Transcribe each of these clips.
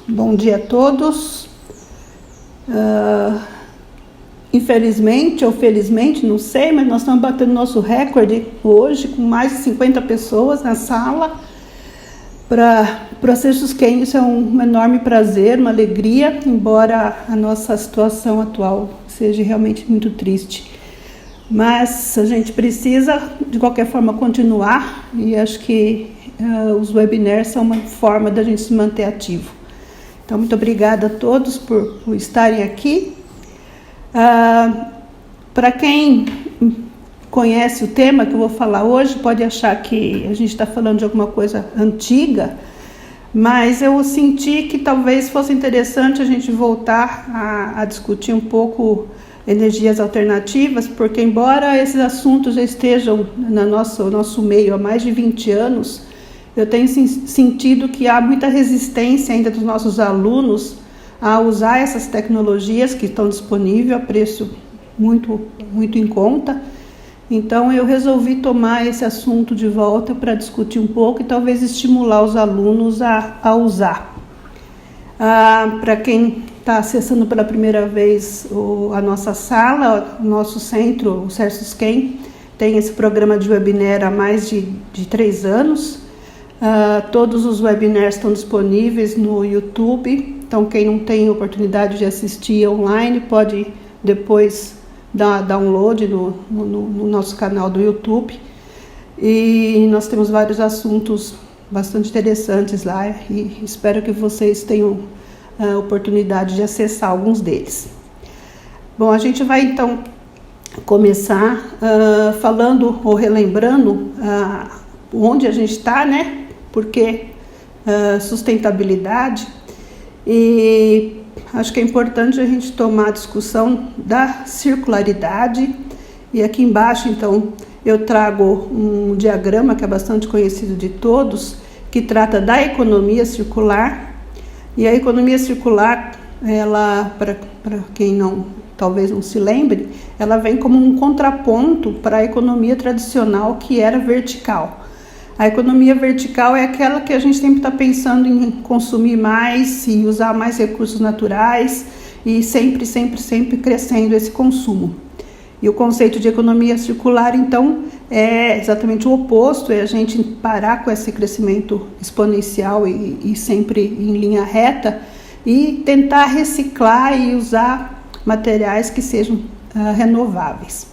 Bom dia a todos. Infelizmente ou felizmente, não sei, mas nós estamos batendo nosso recorde hoje com mais de 50 pessoas na sala. Para ser susquenho, isso é um enorme prazer, uma alegria, embora a nossa situação atual seja realmente muito triste. Mas a gente precisa, de qualquer forma, continuar, e acho que os webinars são uma forma da gente se manter ativo. Então, muito obrigada a todos por estarem aqui. Para quem conhece o tema que eu vou falar hoje, pode achar que a gente está falando de alguma coisa antiga, mas eu senti que talvez fosse interessante a gente voltar a discutir um pouco energias alternativas, porque embora esses assuntos já estejam no nosso meio há mais de 20 anos, eu tenho sentido que há muita resistência ainda dos nossos alunos a usar essas tecnologias que estão disponíveis a preço muito, muito em conta. Então eu resolvi tomar esse assunto de volta para discutir um pouco e talvez estimular os alunos a usar. Para quem está acessando pela primeira vez a nossa sala, o nosso centro, o CERSUSQUEM, tem esse programa de webinar há mais de 3 anos. Todos os webinars estão disponíveis no YouTube, então quem não tem oportunidade de assistir online pode depois dar download no nosso canal do YouTube. E nós temos vários assuntos bastante interessantes lá e espero que vocês tenham a oportunidade de acessar alguns deles. Bom, a gente vai então começar falando ou relembrando onde a gente está, né? Porque sustentabilidade, e acho que é importante a gente tomar a discussão da circularidade. E aqui embaixo, então, eu trago um diagrama que é bastante conhecido de todos, que trata da economia circular. E a economia circular, ela, para quem talvez não se lembre, ela vem como um contraponto para a economia tradicional, que era vertical. A economia vertical é aquela que a gente sempre está pensando em consumir mais e usar mais recursos naturais e sempre crescendo esse consumo. E o conceito de economia circular, então, é exatamente o oposto, é a gente parar com esse crescimento exponencial e sempre em linha reta e tentar reciclar e usar materiais que sejam renováveis.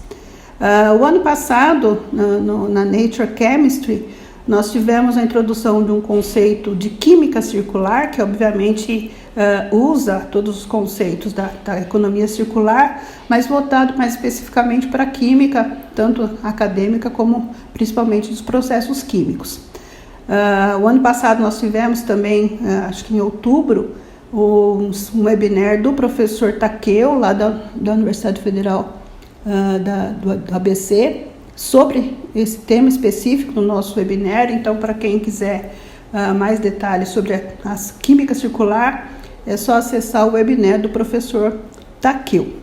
O ano passado, na Nature Chemistry, nós tivemos a introdução de um conceito de química circular, que obviamente usa todos os conceitos da economia circular, mas voltado mais especificamente para a química, tanto acadêmica como principalmente dos processos químicos. O ano passado nós tivemos também, acho que em outubro, um webinar do professor Takeo, lá da Universidade Federal do ABC, sobre esse tema específico no nosso webinar. Então, para quem quiser mais detalhes sobre a química circular, é só acessar o webinar do professor Takeo.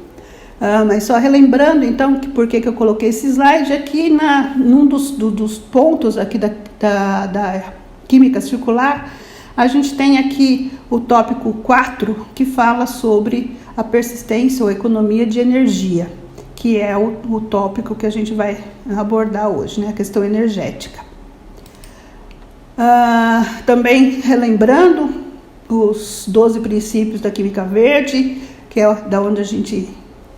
Mas só relembrando, então, por que eu coloquei esse slide aqui, num dos pontos aqui da química circular, a gente tem aqui o tópico 4, que fala sobre a persistência ou economia de energia, que é o tópico que a gente vai abordar hoje, né? A questão energética. Também relembrando os 12 princípios da química verde, que é da onde a gente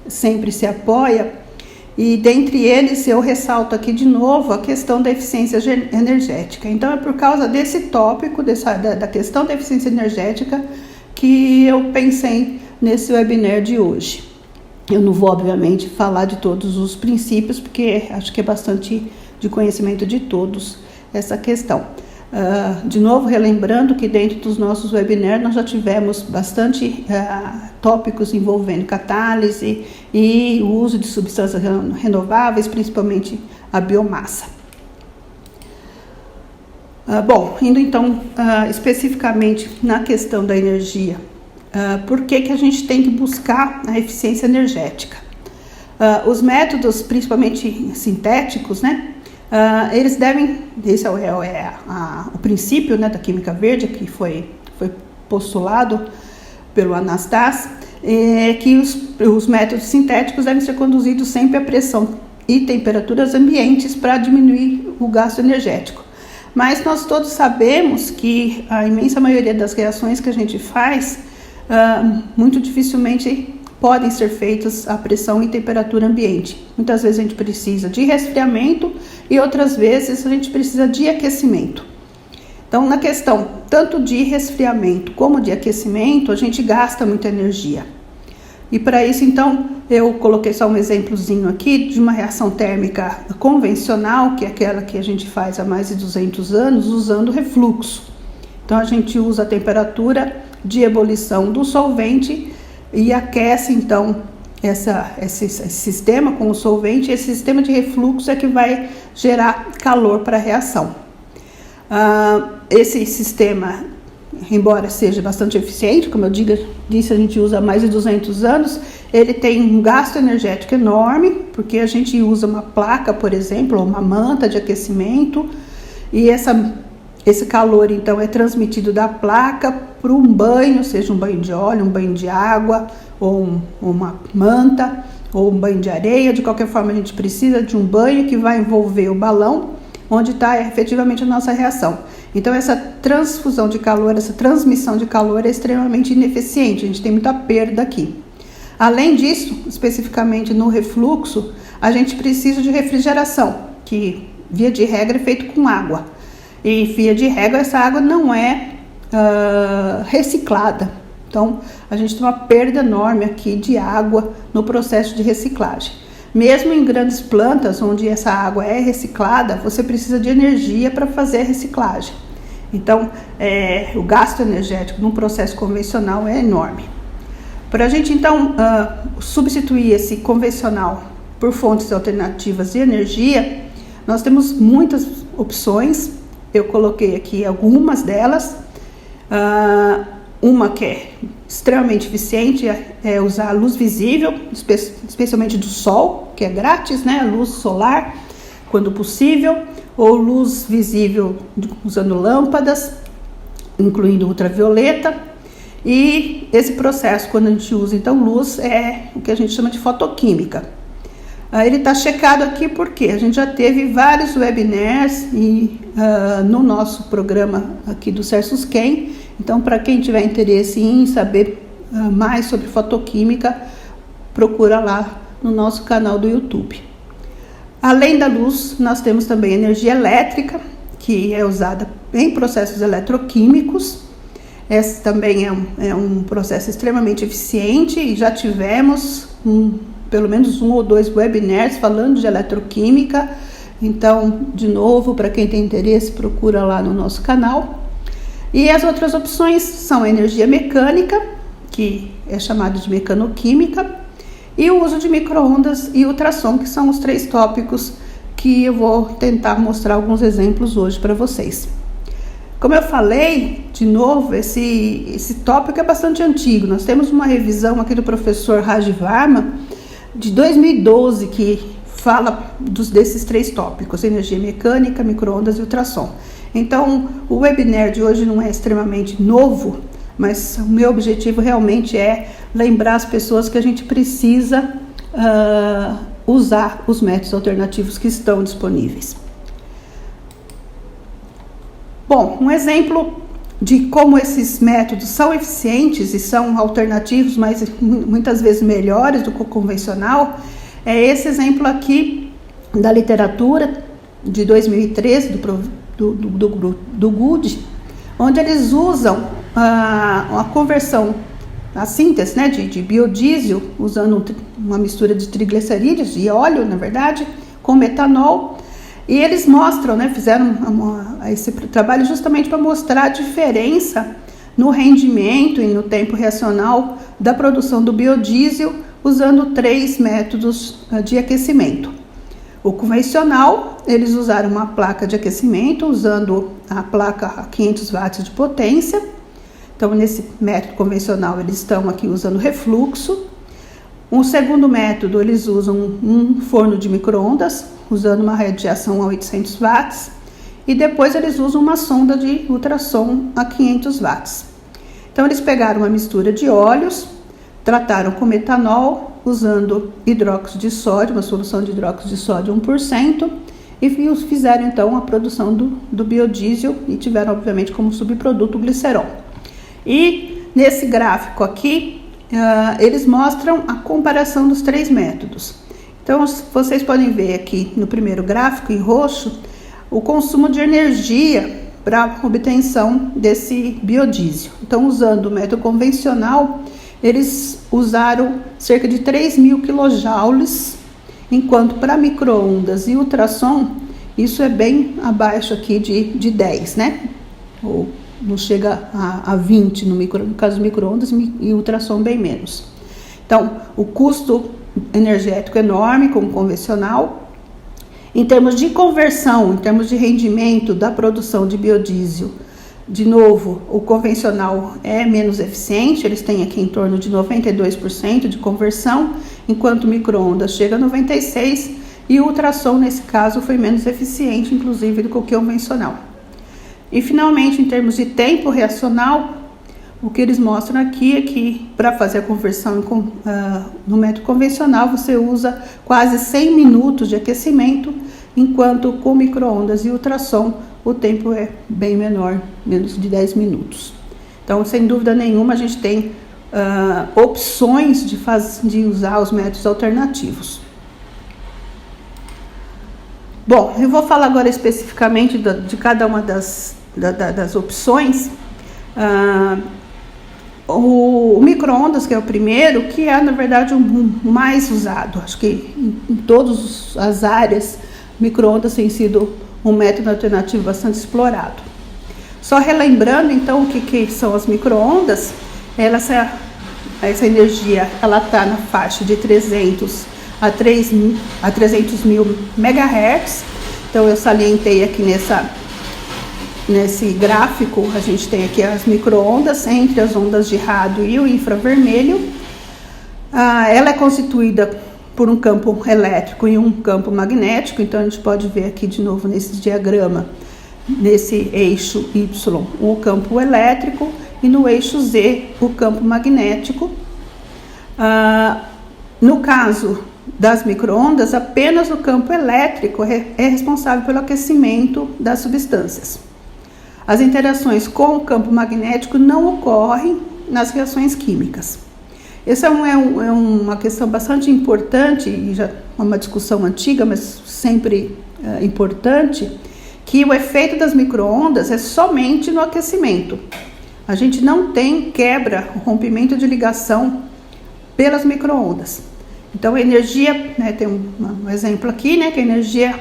sempre se apoia, e dentre eles eu ressalto aqui de novo a questão da eficiência energética. Então é por causa desse tópico, da questão da eficiência energética, que eu pensei nesse webinar de hoje. Eu não vou, obviamente, falar de todos os princípios, porque acho que é bastante de conhecimento de todos essa questão. De novo, relembrando que dentro dos nossos webinars nós já tivemos bastante tópicos envolvendo catálise e o uso de substâncias renováveis, principalmente a biomassa. Bom, indo então especificamente na questão da energia. Por que a gente tem que buscar a eficiência energética? Os métodos, principalmente sintéticos, né? Eles devem, esse é o princípio, né, da química verde, que foi postulado pelo Anastas, é que os métodos sintéticos devem ser conduzidos sempre a pressão e temperaturas ambientes para diminuir o gasto energético. Mas nós todos sabemos que a imensa maioria das reações que a gente faz, muito dificilmente podem ser feitas a pressão e temperatura ambiente. Muitas vezes a gente precisa de resfriamento e outras vezes a gente precisa de aquecimento. Então, na questão tanto de resfriamento como de aquecimento, a gente gasta muita energia. E para isso, então, eu coloquei só um exemplozinho aqui de uma reação térmica convencional, que é aquela que a gente faz há mais de 200 anos, usando refluxo. Então, a gente usa a temperatura de ebulição do solvente e aquece, então, esse sistema com o solvente. Esse sistema de refluxo é que vai gerar calor para a reação. Esse sistema, embora seja bastante eficiente, como eu disse, a gente usa há mais de 200 anos, ele tem um gasto energético enorme, porque a gente usa uma placa, por exemplo, ou uma manta de aquecimento, e esse calor, então, é transmitido da placa para um banho, seja um banho de óleo, um banho de água, ou uma manta, ou um banho de areia. De qualquer forma, a gente precisa de um banho que vai envolver o balão, onde está efetivamente a nossa reação. Então, essa transfusão de calor, essa transmissão de calor é extremamente ineficiente, a gente tem muita perda aqui. Além disso, especificamente no refluxo, a gente precisa de refrigeração, que via de regra é feito com água. E via de regra essa água não é reciclada. Então, a gente tem uma perda enorme aqui de água no processo de reciclagem. Mesmo em grandes plantas, onde essa água é reciclada, você precisa de energia para fazer a reciclagem. Então, o gasto energético num processo convencional é enorme. Para a gente, então, substituir esse convencional por fontes alternativas de energia, nós temos muitas opções. Eu coloquei aqui algumas delas. Uma que é extremamente eficiente é usar a luz visível, especialmente do sol, que é grátis, né? Luz solar, quando possível, ou luz visível usando lâmpadas, incluindo ultravioleta. E esse processo, quando a gente usa então luz, é o que a gente chama de fotoquímica. Ele está checado aqui porque a gente já teve vários webinars no nosso programa aqui do CERSUSCHEM. Então, para quem tiver interesse em saber mais sobre fotoquímica, procura lá no nosso canal do YouTube. Além da luz, nós temos também energia elétrica, que é usada em processos eletroquímicos. Esse também é um processo extremamente eficiente e já tivemos pelo menos 1 ou 2 webinars falando de eletroquímica. Então, de novo, para quem tem interesse, procura lá no nosso canal. E as outras opções são a energia mecânica, que é chamada de mecanoquímica, e o uso de micro-ondas e ultrassom, que são os 3 tópicos que eu vou tentar mostrar alguns exemplos hoje para vocês. Como eu falei, de novo, esse tópico é bastante antigo. Nós temos uma revisão aqui do professor Raj Varma, de 2012, que fala desses 3 tópicos: energia mecânica, micro-ondas e ultrassom. Então, o webinar de hoje não é extremamente novo, mas o meu objetivo realmente é lembrar as pessoas que a gente precisa usar os métodos alternativos que estão disponíveis. Bom, um exemplo de como esses métodos são eficientes e são alternativos, mas muitas vezes melhores do que o convencional, é esse exemplo aqui da literatura de 2013, do Good, onde eles usam a conversão, a síntese, né, de biodiesel, usando uma mistura de triglicerídeos e óleo, na verdade, com metanol. E eles mostram, né, fizeram esse trabalho justamente para mostrar a diferença no rendimento e no tempo reacional da produção do biodiesel, usando 3 métodos de aquecimento. O convencional, eles usaram uma placa de aquecimento, usando a placa a 500 watts de potência. Então, nesse método convencional, eles estão aqui usando refluxo. Um segundo método, eles usam um forno de micro-ondas, usando uma radiação a 800 watts. E depois eles usam uma sonda de ultrassom a 500 watts. Então eles pegaram uma mistura de óleos, trataram com metanol, usando hidróxido de sódio, uma solução de hidróxido de sódio 1%, e fizeram então a produção do biodiesel e tiveram obviamente como subproduto o glicerol. E nesse gráfico aqui, eles mostram a comparação dos 3 métodos. Então vocês podem ver aqui no primeiro gráfico em roxo o consumo de energia para obtenção desse biodiesel. Então, usando o método convencional, eles usaram cerca de 3.000 kJ, enquanto para micro-ondas e ultrassom, isso é bem abaixo aqui de 10, né? Ou não chega a 20 no caso do micro-ondas, e ultrassom bem menos. Então, o custo energético é enorme, como convencional. Em termos de conversão, em termos de rendimento da produção de biodiesel, de novo, o convencional é menos eficiente, eles têm aqui em torno de 92% de conversão, enquanto o micro-ondas chega a 96%, e o ultrassom, nesse caso, foi menos eficiente, inclusive, do que o convencional. E, finalmente, em termos de tempo reacional, o que eles mostram aqui é que, para fazer a conversão no método convencional, você usa quase 100 minutos de aquecimento, enquanto com micro-ondas e ultrassom o tempo é bem menor, menos de 10 minutos. Então, sem dúvida nenhuma, a gente tem opções de usar os métodos alternativos. Bom, eu vou falar agora especificamente de cada uma das opções. O micro-ondas, que é o primeiro, que é, na verdade, o mais usado. Acho que em todas as áreas, micro-ondas tem sido um método alternativo bastante explorado. Só relembrando, então, o que são as micro-ondas, essa energia está na faixa de 300 a 300 mil MHz. Então, eu salientei aqui nesse gráfico, a gente tem aqui as micro-ondas entre as ondas de rádio e o infravermelho. Ela é constituída por um campo elétrico e um campo magnético. Então a gente pode ver aqui de novo nesse diagrama, nesse eixo Y, o campo elétrico e no eixo Z, o campo magnético. No caso das micro-ondas, apenas o campo elétrico é responsável pelo aquecimento das substâncias. As interações com o campo magnético não ocorrem nas reações químicas. Essa é uma questão bastante importante, e já é uma discussão antiga, mas sempre importante, que o efeito das micro-ondas é somente no aquecimento. A gente não tem quebra, rompimento de ligação pelas micro-ondas. Então, a energia, né, tem um exemplo aqui, né, que a energia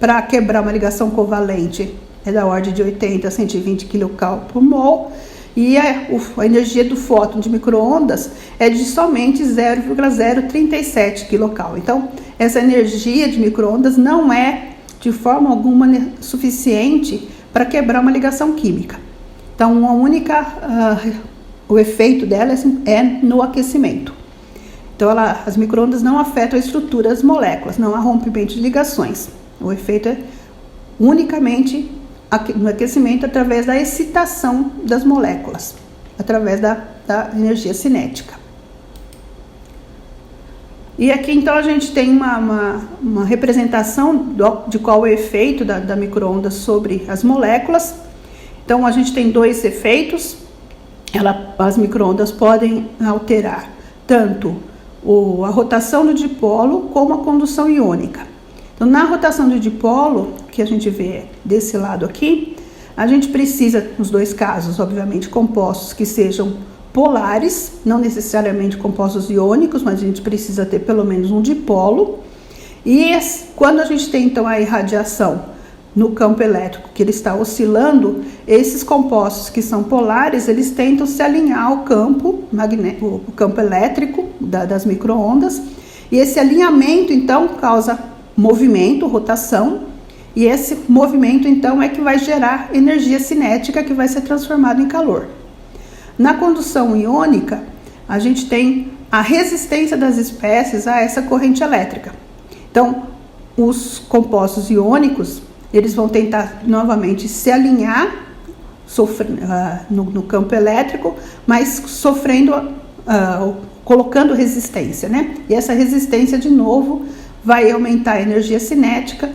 para quebrar uma ligação covalente é da ordem de 80 a 120 kcal por mol, e a energia do fóton de micro-ondas é de somente 0,037 kcal. Então, essa energia de micro-ondas não é de forma alguma suficiente para quebrar uma ligação química. Então, o efeito dela é no aquecimento. Então, as micro-ondas não afetam a estrutura das moléculas, não há rompimento de ligações. O efeito é unicamente no aquecimento através da excitação das moléculas, através da energia cinética. E aqui então a gente tem uma representação de qual é o efeito da micro-ondas sobre as moléculas. Então a gente tem 2 efeitos. As micro-ondas podem alterar tanto a rotação do dipolo como a condução iônica. Então, na rotação do dipolo, que a gente vê desse lado aqui, a gente precisa, nos 2 casos, obviamente, compostos que sejam polares, não necessariamente compostos iônicos, mas a gente precisa ter pelo menos um dipolo. E quando a gente tem, então, a irradiação no campo elétrico, que ele está oscilando, esses compostos que são polares, eles tentam se alinhar ao campo o campo elétrico das micro-ondas, e esse alinhamento, então, causa movimento, rotação, e esse movimento então é que vai gerar energia cinética que vai ser transformada em calor. Na condução iônica, a gente tem a resistência das espécies a essa corrente elétrica. Então, os compostos iônicos, eles vão tentar novamente se alinhar no campo elétrico, mas colocando resistência, né? E essa resistência, de novo, vai aumentar a energia cinética,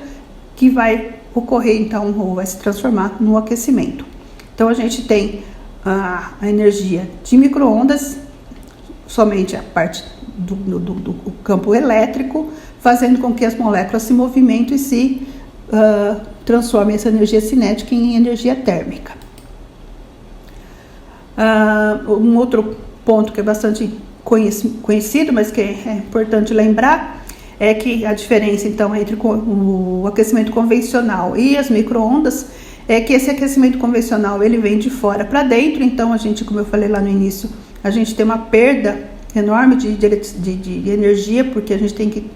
que vai ocorrer, então, ou vai se transformar no aquecimento. Então, a gente tem a energia de micro-ondas, somente a parte do campo elétrico, fazendo com que as moléculas se movimentem e se transformem essa energia cinética em energia térmica. Um outro ponto que é bastante conhecido, mas que é importante lembrar, é que a diferença, então, entre o aquecimento convencional e as micro-ondas é que esse aquecimento convencional ele vem de fora para dentro. Então, a gente, como eu falei lá no início, a gente tem uma perda enorme de energia, porque a gente tem que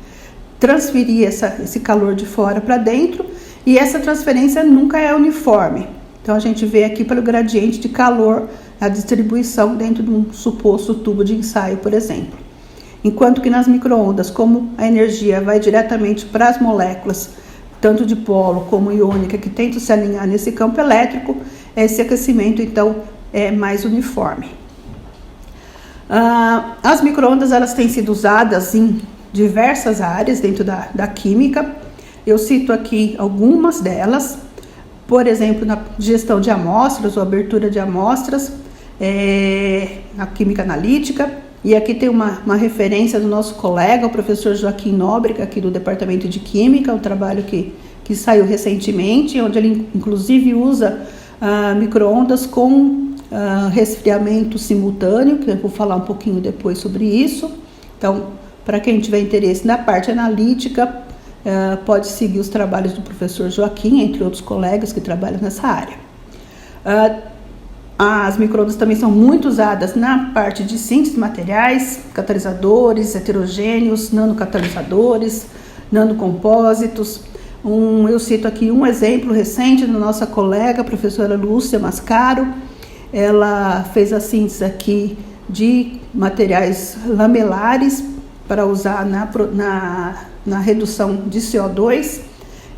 transferir esse calor de fora para dentro, e essa transferência nunca é uniforme. Então, a gente vê aqui pelo gradiente de calor a distribuição dentro de um suposto tubo de ensaio, por exemplo. Enquanto que nas micro-ondas, como a energia vai diretamente para as moléculas, tanto de polo como iônica, que tentam se alinhar nesse campo elétrico, esse aquecimento, então, é mais uniforme. As micro-ondas, elas têm sido usadas em diversas áreas dentro da química. Eu cito aqui algumas delas, por exemplo, na gestão de amostras ou abertura de amostras, na química analítica. E aqui tem uma referência do nosso colega, o professor Joaquim Nóbrega, aqui do Departamento de Química, um trabalho que saiu recentemente, onde ele inclusive usa micro-ondas com resfriamento simultâneo, que eu vou falar um pouquinho depois sobre isso. Então, para quem tiver interesse na parte analítica, pode seguir os trabalhos do professor Joaquim, entre outros colegas que trabalham nessa área. As micro-ondas também são muito usadas na parte de síntese de materiais, catalisadores, heterogêneos, nanocatalisadores, nanocompósitos. Eu cito aqui um exemplo recente da nossa colega, a professora Lúcia Mascaro. Ela fez a síntese aqui de materiais lamelares para usar na redução de CO2.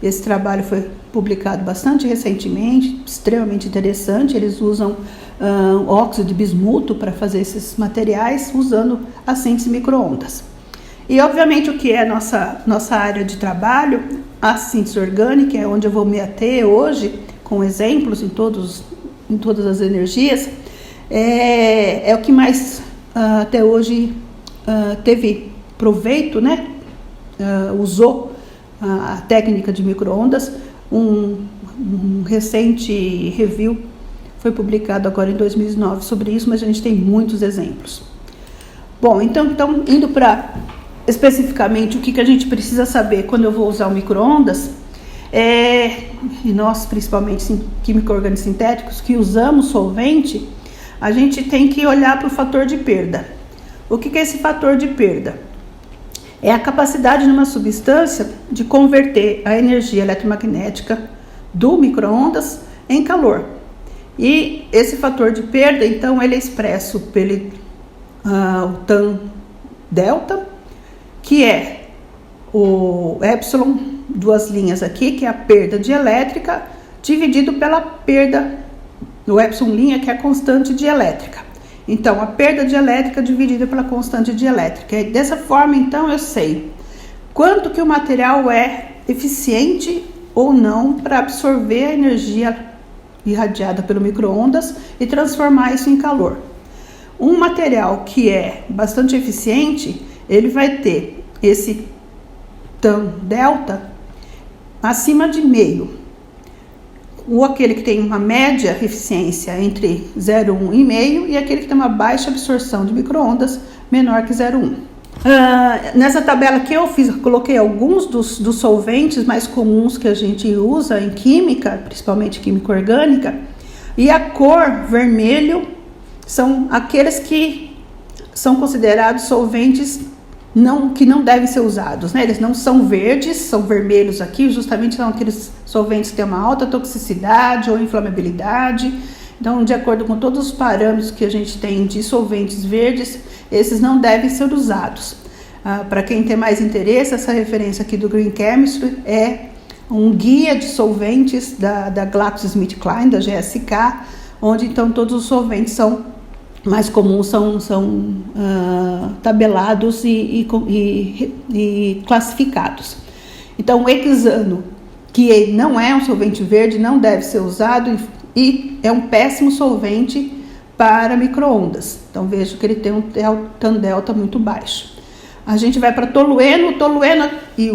Esse trabalho foi publicado bastante recentemente, extremamente interessante. Eles usam óxido de bismuto para fazer esses materiais, usando a síntese micro-ondas. E, obviamente, o que é nossa área de trabalho, a síntese orgânica, é onde eu vou me ater hoje, com exemplos em todas as energias, é o que mais até hoje teve proveito, né? Usou a técnica de micro-ondas. Um recente review foi publicado agora em 2009 sobre isso, mas a gente tem muitos exemplos. Bom, então indo para especificamente o que a gente precisa saber quando eu vou usar o micro-ondas, e nós, principalmente químico-orgânicos sintéticos, que usamos solvente, a gente tem que olhar para o fator de perda. O que é esse fator de perda? É a capacidade de uma substância de converter a energia eletromagnética do micro-ondas em calor. E esse fator de perda, então, ele é expresso pelo o tan delta, que é o epsilon, duas linhas aqui, que é a perda dielétrica, dividido pela perda do epsilon linha, que é a constante dielétrica. Então, a perda dielétrica dividida pela constante dielétrica. E dessa forma, então, eu sei quanto que o material é eficiente ou não para absorver a energia irradiada pelo micro-ondas e transformar isso em calor. Um material que é bastante eficiente, ele vai ter esse tan delta acima de meio. Ou aquele que tem uma média eficiência entre 0,1 e meio, e aquele que tem uma baixa absorção de micro-ondas menor que 0,1. Nessa tabela que eu fiz, coloquei alguns dos solventes mais comuns que a gente usa em química, principalmente química orgânica, e a cor vermelho são aqueles que são considerados solventes que não devem ser usados, né? Eles não são verdes, são vermelhos aqui, justamente são aqueles solventes que têm uma alta toxicidade ou inflamabilidade. Então, de acordo com todos os parâmetros que a gente tem de solventes verdes, esses não devem ser usados. Para quem tem mais interesse, essa referência aqui do Green Chemistry é um guia de solventes da GlaxoSmithKline, da GSK, onde então todos os solventes são mais comuns, são tabelados e classificados. Então, o hexano, que não é um solvente verde, não deve ser usado e é um péssimo solvente para micro-ondas. Então, vejo que ele tem um tan delta muito baixo. A gente vai para tolueno. O tolueno e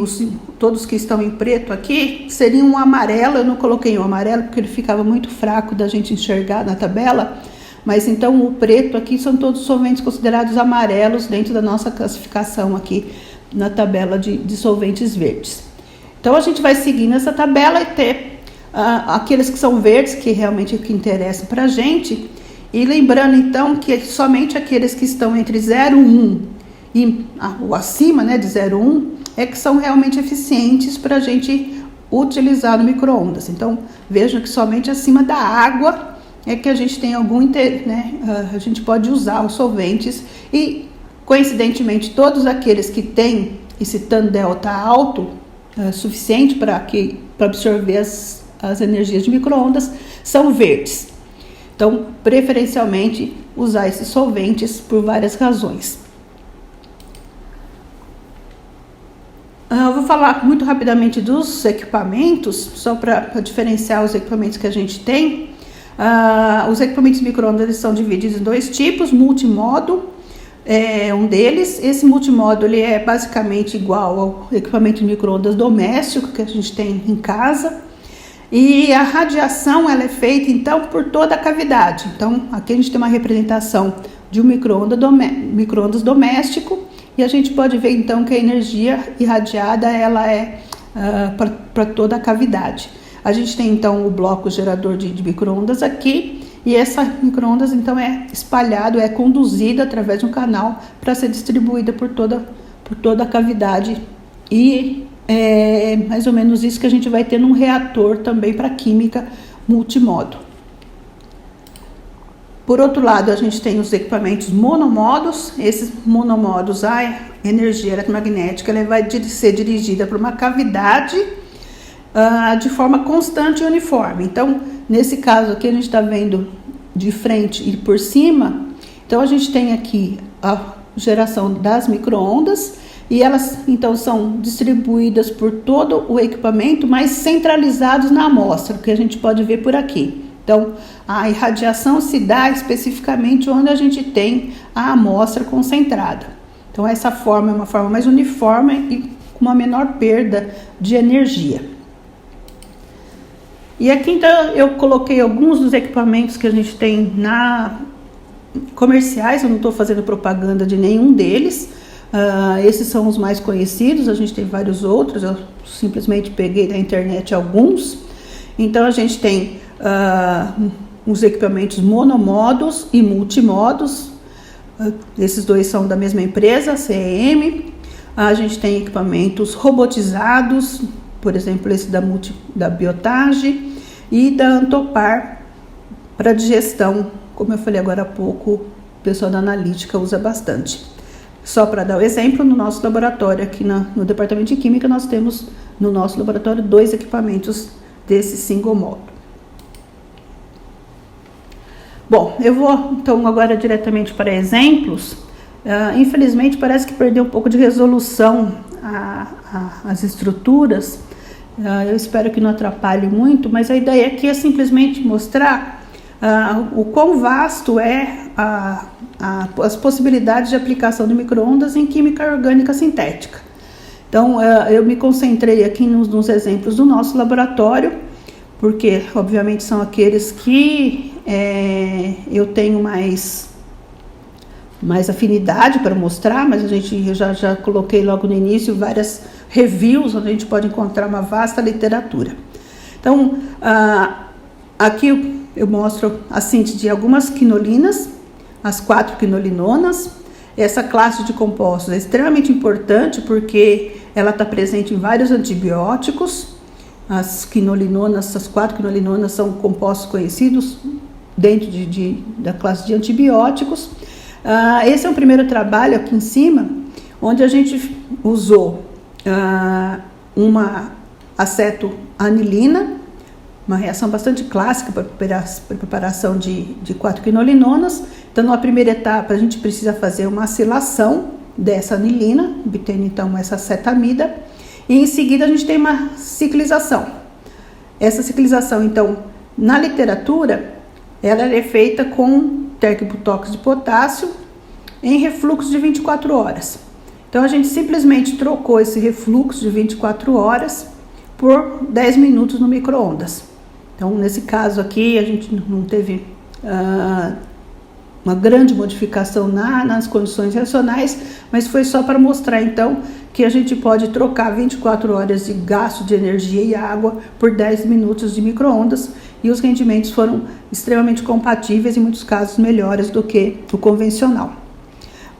todos que estão em preto aqui seriam um amarelo. Eu não coloquei um amarelo porque ele ficava muito fraco da gente enxergar na tabela. Mas então o preto aqui são todos solventes considerados amarelos dentro da nossa classificação aqui na tabela de solventes verdes. Então a gente vai seguir nessa tabela e ter aqueles que são verdes, que realmente é o que interessa para a gente. E lembrando então que somente aqueles que estão entre 0,1 e o acima, né, de 0,1 é que são realmente eficientes para a gente utilizar no micro-ondas. Então vejam que somente acima da água é que a gente tem algum interesse, né? A gente pode usar os solventes e, coincidentemente, todos aqueles que têm esse tan delta alto, suficiente para absorver as energias de micro-ondas, são verdes. Então, preferencialmente, usar esses solventes por várias razões. Eu vou falar muito rapidamente dos equipamentos, só para diferenciar os equipamentos que a gente tem. Os equipamentos micro-ondas eles são divididos em dois tipos. Multimodo é um deles. Esse multimodo ele é basicamente igual ao equipamento de micro-ondas doméstico que a gente tem em casa. E a radiação ela é feita então por toda a cavidade. Então aqui a gente tem uma representação de um micro-ondas doméstico e a gente pode ver então que a energia irradiada ela é para toda a cavidade. A gente tem então o bloco gerador de micro-ondas aqui e essa micro-ondas então é espalhado, é conduzida através de um canal para ser distribuída por toda a cavidade e é mais ou menos isso que a gente vai ter num reator também para química multimodo. Por outro lado, a gente tem os equipamentos monomodos. Esses monomodos, a energia eletromagnética ela vai ser dirigida para uma cavidade de forma constante e uniforme. Então, nesse caso aqui, a gente está vendo de frente e por cima. Então, a gente tem aqui a geração das micro-ondas e elas, então, são distribuídas por todo o equipamento, mas centralizados na amostra, que a gente pode ver por aqui. Então, a irradiação se dá especificamente onde a gente tem a amostra concentrada. Então, essa forma é uma forma mais uniforme e com uma menor perda de energia. E aqui então eu coloquei alguns dos equipamentos que a gente tem comerciais, eu não estou fazendo propaganda de nenhum deles, esses são os mais conhecidos, a gente tem vários outros, eu simplesmente peguei da internet alguns. Então a gente tem os equipamentos monomodos e multimodos, esses dois são da mesma empresa, CEM. A gente tem equipamentos robotizados, por exemplo, esse da Biotage e da Antopar para digestão, como eu falei agora há pouco, o pessoal da analítica usa bastante. Só para dar o exemplo, no nosso laboratório, aqui no departamento de química, nós temos no nosso laboratório 2 equipamentos desse single modo. Bom, eu vou então agora diretamente para exemplos. Infelizmente parece que perdeu um pouco de resolução as estruturas. Eu espero que não atrapalhe muito, mas a ideia aqui é simplesmente mostrar o quão vasto é as possibilidades de aplicação de micro-ondas em química orgânica sintética. Então, eu me concentrei aqui nos exemplos do nosso laboratório, porque, obviamente, são aqueles que eu tenho mais afinidade para mostrar, mas eu já coloquei logo no início várias reviews, onde a gente pode encontrar uma vasta literatura. Então, aqui eu mostro a síntese de algumas quinolinas, as 4 quinolinonas. Essa classe de compostos é extremamente importante porque ela está presente em vários antibióticos. As 4 quinolinonas são compostos conhecidos dentro da classe de antibióticos. Esse é o primeiro trabalho aqui em cima, onde a gente usou uma acetoanilina uma reação bastante clássica para a preparação de 4-quinolinonas. Então, na primeira etapa, a gente precisa fazer uma acilação dessa anilina, obtendo então essa acetamida, e em seguida a gente tem uma ciclização. Essa ciclização, então, na literatura, ela é feita com terquibutocos de potássio em refluxo de 24 horas. Então, a gente simplesmente trocou esse refluxo de 24 horas por 10 minutos no micro-ondas. Então, nesse caso aqui, a gente não teve uma grande modificação nas condições reacionais, mas foi só para mostrar, então, que a gente pode trocar 24 horas de gasto de energia e água por 10 minutos de micro-ondas, e os rendimentos foram extremamente compatíveis, em muitos casos melhores do que o convencional.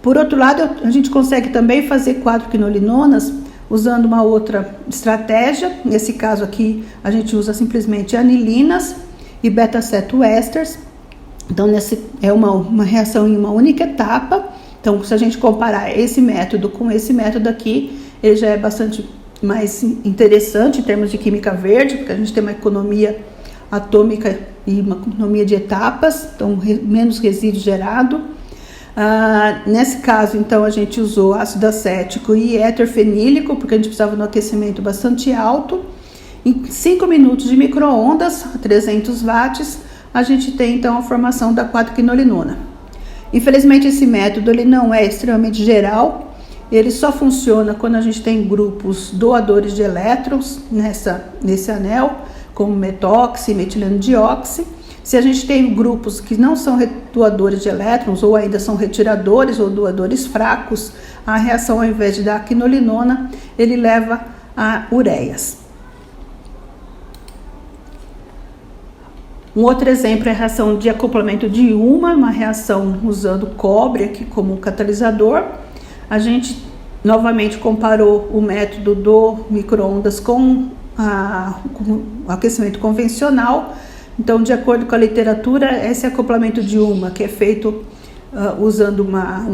Por outro lado, a gente consegue também fazer 4-quinolinonas usando uma outra estratégia. Nesse caso aqui, a gente usa simplesmente anilinas e beta-cetoésteres. Então, é uma reação em uma única etapa. Então, se a gente comparar esse método com esse método aqui, ele já é bastante mais interessante em termos de química verde, porque a gente tem uma economia atômica e uma economia de etapas, então menos resíduo gerado. Nesse caso, então, a gente usou ácido acético e éter fenílico, porque a gente precisava de um aquecimento bastante alto. Em 5 minutos de micro-ondas, a 300 watts, a gente tem, então, a formação da 4-quinolinona. Infelizmente, esse método ele não é extremamente geral, ele só funciona quando a gente tem grupos doadores de elétrons nesse anel, como metóxi e metileno dióxido. Se a gente tem grupos que não são doadores de elétrons ou ainda são retiradores ou doadores fracos, a reação, ao invés de dar quinolinona, ele leva a ureias. Um outro exemplo é a reação de acoplamento de uma reação usando cobre aqui como catalisador. A gente novamente comparou o método do micro-ondas com o aquecimento convencional. Então, de acordo com a literatura, esse acoplamento de que é feito usando uma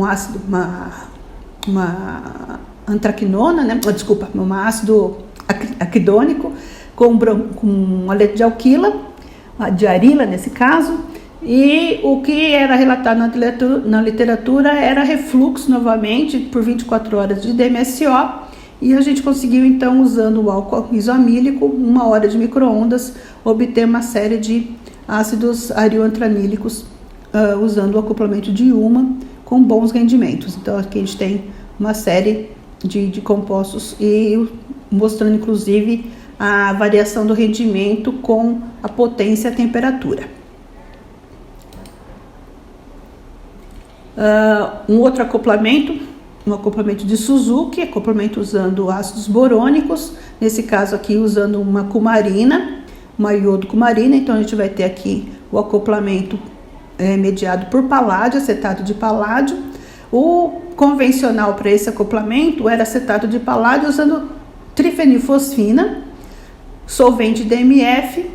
antraquinona, né? Um ácido aquidônico com um aleto de alquila, de arila nesse caso, e o que era relatado na literatura era refluxo novamente por 24 horas de DMSO. E a gente conseguiu, então, usando o álcool isoamílico, 1 hora de micro-ondas, obter uma série de ácidos arioantranílicos usando o acoplamento de com bons rendimentos. Então, aqui a gente tem uma série de compostos e mostrando, inclusive, a variação do rendimento com a potência e a temperatura. Um outro acoplamento, um acoplamento de Suzuki, acoplamento usando ácidos borônicos, nesse caso aqui usando uma cumarina, uma iodo-cumarina. Então a gente vai ter aqui o acoplamento mediado por paládio, acetato de paládio. O convencional para esse acoplamento era acetato de paládio usando trifenilfosfina, solvente DMF,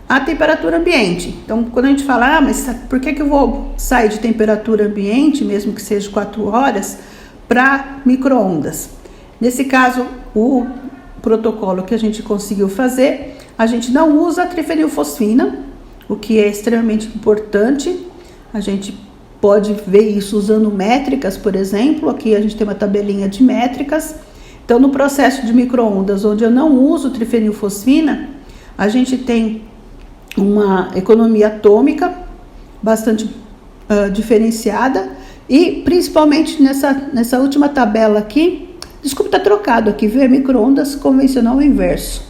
a temperatura ambiente. Então, quando a gente fala, mas por que eu vou sair de temperatura ambiente, mesmo que seja 4 horas, para micro-ondas? Nesse caso, o protocolo que a gente conseguiu fazer, a gente não usa a trifenilfosfina, o que é extremamente importante. A gente pode ver isso usando métricas, por exemplo. Aqui a gente tem uma tabelinha de métricas. Então, no processo de micro-ondas, onde eu não uso trifenilfosfina, a gente tem uma economia atômica bastante diferenciada, e principalmente nessa última tabela aqui, desculpa, tá trocado aqui, viu? É micro-ondas convencional inverso.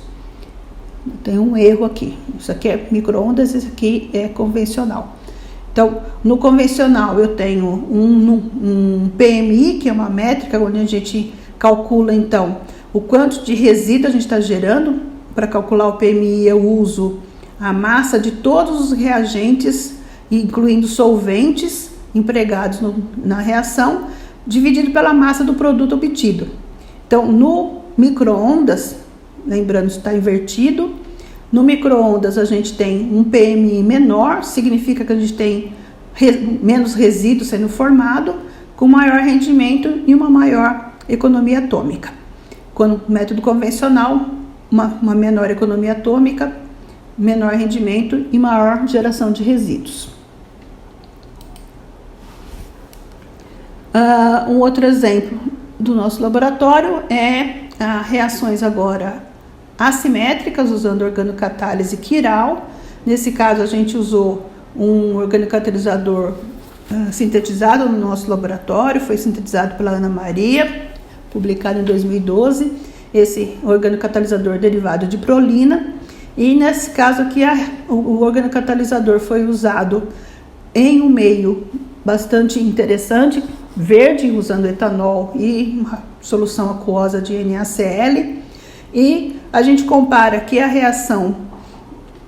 Tem um erro aqui. Isso aqui é micro-ondas, isso aqui é convencional. Então, no convencional eu tenho um PMI, que é uma métrica onde a gente calcula, então, o quanto de resíduo a gente está gerando. Para calcular o PMI, eu uso a massa de todos os reagentes, incluindo solventes empregados na reação, dividido pela massa do produto obtido. Então, no micro-ondas, lembrando, isso está invertido. No micro-ondas, a gente tem um PMI menor, significa que a gente tem menos resíduo sendo formado, com maior rendimento e uma maior economia atômica. Quando o método convencional, uma menor economia atômica, menor rendimento e maior geração de resíduos. Um outro exemplo do nosso laboratório é reações agora assimétricas, usando organocatálise quiral. Nesse caso, a gente usou um organocatalisador sintetizado no nosso laboratório, foi sintetizado pela Ana Maria, publicado em 2012, esse organocatalisador derivado de prolina. E nesse caso aqui, o organocatalisador foi usado em um meio bastante interessante, verde, usando etanol e uma solução aquosa de NaCl. E a gente compara aqui a reação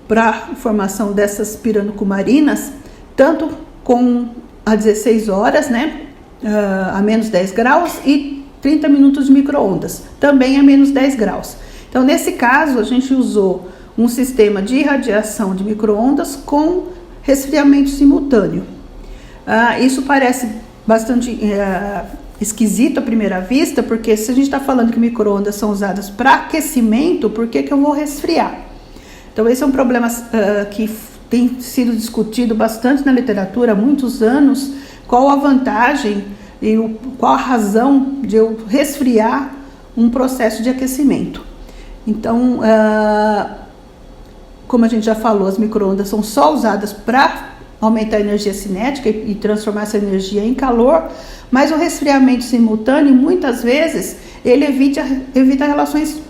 para a formação dessas piranocumarinas, tanto com a 16 horas, a menos 10 graus, e 30 minutos de micro-ondas, também a menos 10 graus. Então, nesse caso, a gente usou um sistema de irradiação de micro-ondas com resfriamento simultâneo. Isso parece bastante esquisito à primeira vista, porque se a gente está falando que micro-ondas são usadas para aquecimento, por que eu vou resfriar? Então, esse é um problema que tem sido discutido bastante na literatura há muitos anos. Qual a vantagem e qual a razão de eu resfriar um processo de aquecimento? Então, como a gente já falou, as micro-ondas são só usadas para aumentar a energia cinética e transformar essa energia em calor, mas o resfriamento simultâneo, muitas vezes, ele evita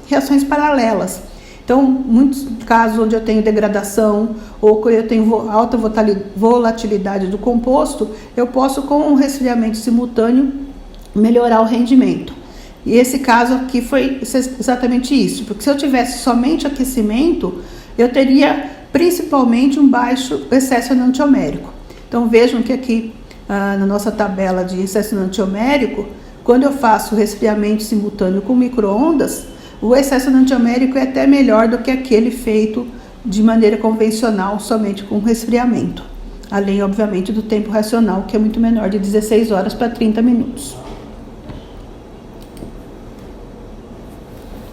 reações paralelas. Então, muitos casos onde eu tenho degradação ou que eu tenho alta volatilidade do composto, eu posso, com um resfriamento simultâneo, melhorar o rendimento. E esse caso aqui foi exatamente isso, porque se eu tivesse somente aquecimento, eu teria principalmente um baixo excesso enantiomérico. Então, vejam que aqui na nossa tabela de excesso enantiomérico, quando eu faço resfriamento simultâneo com micro-ondas, o excesso enantiomérico é até melhor do que aquele feito de maneira convencional, somente com resfriamento. Além, obviamente, do tempo racional, que é muito menor, de 16 horas para 30 minutos.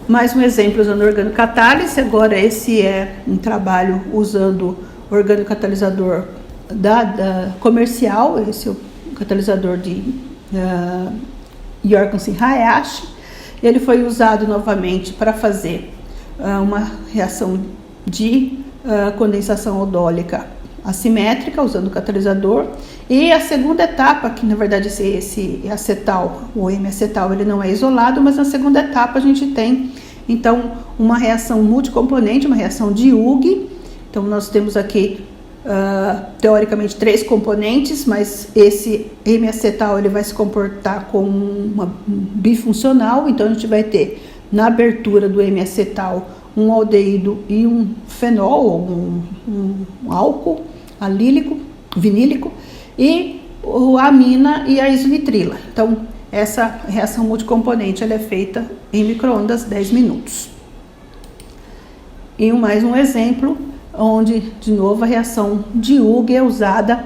Mais um exemplo usando organocatálise. Agora, esse é um trabalho usando organocatalisador comercial. Esse é o catalisador de Jorgensen Hayashi. Ele foi usado novamente para fazer uma reação de condensação aldólica assimétrica, usando o catalisador. E a segunda etapa, que na verdade esse acetal, o M-acetal, ele não é isolado, mas na segunda etapa a gente tem, então, uma reação multicomponente, uma reação de Hugh. Então, nós temos aqui, teoricamente, 3 componentes, mas esse M-acetal ele vai se comportar como uma bifuncional. Então, a gente vai ter, na abertura do M-acetal, um aldeído e um fenol, um álcool alílico, vinílico, e a amina e a isonitrila. Então, essa reação multicomponente ela é feita em micro-ondas 10 minutos. E mais um exemplo, onde, de novo, a reação de Hugh é usada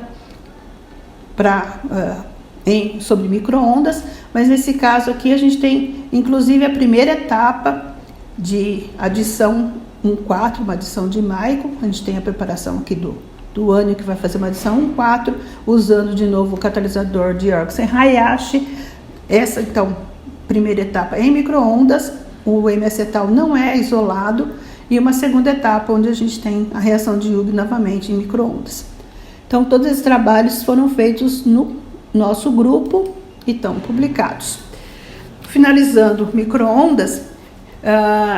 sobre micro-ondas, mas nesse caso aqui a gente tem, inclusive, a primeira etapa de adição 1,4, uma adição de Michael. A gente tem a preparação aqui do ânion, que vai fazer uma adição 1,4, usando de novo o catalisador de Jorgensen Hayashi. Essa, então, primeira etapa em micro-ondas, o M-acetal não é isolado, e uma segunda etapa onde a gente tem a reação de Hugh novamente em micro-ondas. Então, todos esses trabalhos foram feitos no nosso grupo e estão publicados. Finalizando micro-ondas,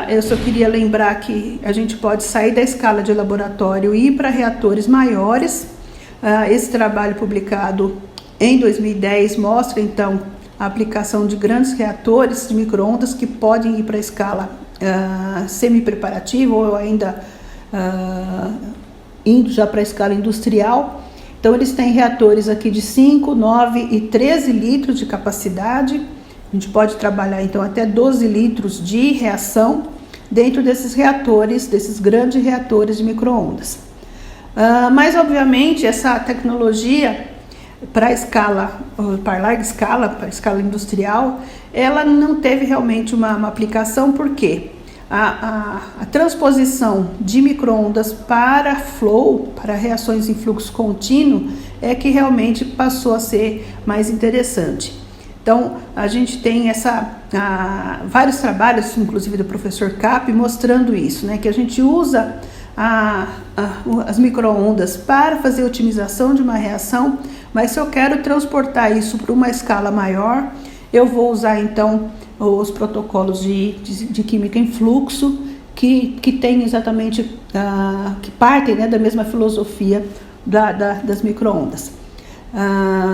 eu só queria lembrar que a gente pode sair da escala de laboratório e ir para reatores maiores. Esse trabalho publicado em 2010 mostra, então, a aplicação de grandes reatores de micro-ondas que podem ir para a escala semi-preparativa ou ainda indo já para a escala industrial. Então, eles têm reatores aqui de 5, 9 e 13 litros de capacidade. A gente pode trabalhar, então, até 12 litros de reação dentro desses reatores, desses grandes reatores de micro-ondas. Mas, obviamente, essa tecnologia para larga escala, para a escala industrial, ela não teve realmente uma aplicação. Por quê? a transposição de micro-ondas para flow, para reações em fluxo contínuo, é que realmente passou a ser mais interessante. Então, a gente tem vários trabalhos, inclusive do professor Cap, mostrando isso, né? Que a gente usa as micro-ondas para fazer a otimização de uma reação, mas se eu quero transportar isso para uma escala maior, eu vou usar então os protocolos de química em fluxo, que tem exatamente, que partem, né, da mesma filosofia das micro-ondas.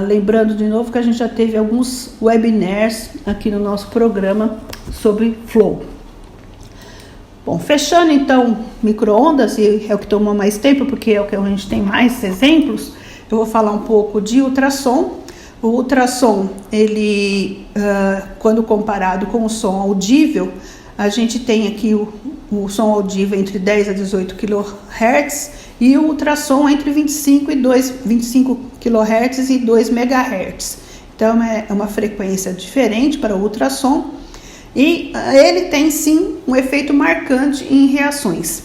Lembrando de novo que a gente já teve alguns webinars aqui no nosso programa sobre flow. Bom, fechando então micro-ondas, e é o que tomou mais tempo, porque é o que a gente tem mais exemplos, eu vou falar um pouco de ultrassom. O ultrassom, ele, quando comparado com o som audível, a gente tem aqui o som audível entre 10 a 18 kHz e o ultrassom entre 25 kHz e 2 MHz. Então, é uma frequência diferente para o ultrassom e ele tem, sim, um efeito marcante em reações.